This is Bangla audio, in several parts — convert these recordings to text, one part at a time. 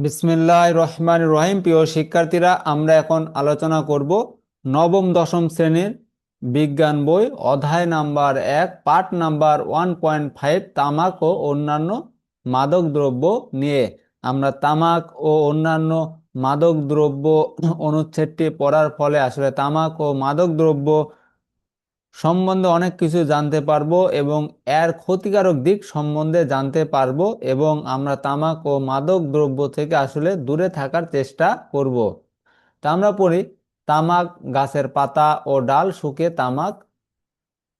বিসমিল্লাহির রহমানির রহিম। প্রিয় শিক্ষার্থীরা, আমরা এখন আলোচনা করব নবম দশম শ্রেণীর বিজ্ঞান বই অধ্যায় নাম্বার 1 পার্ট নাম্বার 1.5 তামাক ও অন্যান্য মাদক দ্রব্য নিয়ে। আমরা তামাক ও অন্যান্য মাদক দ্রব্য অনুচ্ছেদটি পড়ার ফলে আসলে তামাক ও মাদক দ্রব্য সম্বন্ধে অনেক কিছু জানতে পারবো এবং এর ক্ষতিকারক দিক সম্বন্ধে জানতে পারবো, এবং আমরা তামাক ও মাদক দ্রব্য থেকে আসলে দূরে থাকার চেষ্টা করব। তা আমরা পড়ি, তামাক গাছের পাতা ও ডাল শুকিয়ে তামাক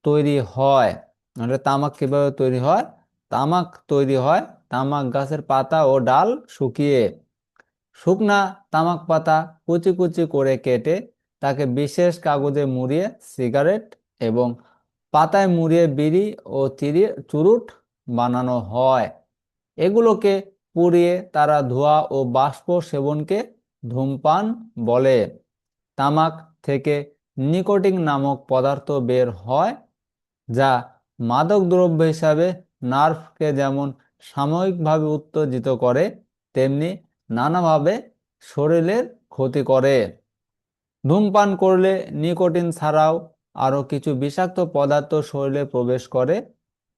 তৈরি হয়। মানে তামাক কিভাবে তৈরি হয়? তামাক তৈরি হয় তামাক গাছের পাতা ও ডাল শুকিয়ে। শুকনা তামাক পাতা কুচি কুচি করে কেটে তাকে বিশেষ কাগজে মুড়িয়ে সিগারেট এবং পাতায় মুড়িয়ে বিড়ি ও চুরুট বানানো হয়। এগুলোকে পুড়িয়ে তারা ধোঁয়া ও বাষ্প সেবনকে ধূমপান বলে। তামাক থেকে নিকোটিন নামক পদার্থ বের হয়, যা মাদকদ্রব্য হিসাবে নার্ভকে যেমন সাময়িকভাবে উত্তেজিত করে, তেমনি নানাভাবে শরীরের ক্ষতি করে। ধূমপান করলে নিকোটিন ছাড়াও আরও কিছু বিষাক্ত পদার্থ শরীরে প্রবেশ করে।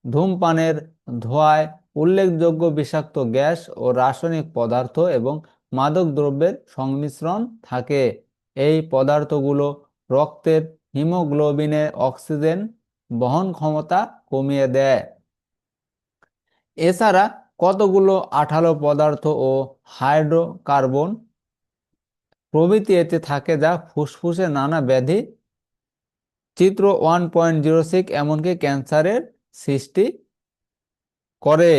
ধূমপানের ধোঁয়ায় উল্লেখযোগ্য বিষাক্ত গ্যাস ও রাসায়নিক পদার্থ এবং মাদক দ্রব্যের সংমিশ্রণ থাকে। এই পদার্থগুলো রক্তের হিমোগ্লোবিনের অক্সিজেন বহন ক্ষমতা কমিয়ে দেয়। এছাড়া কতগুলো আঠালো পদার্থ ও হাইড্রোকার্বন প্রভৃতি এতে থাকে, যা ফুসফুসে নানা ব্যাধি, চিত্র 1.06, এমনকি ক্যান্সারের সৃষ্টি করে।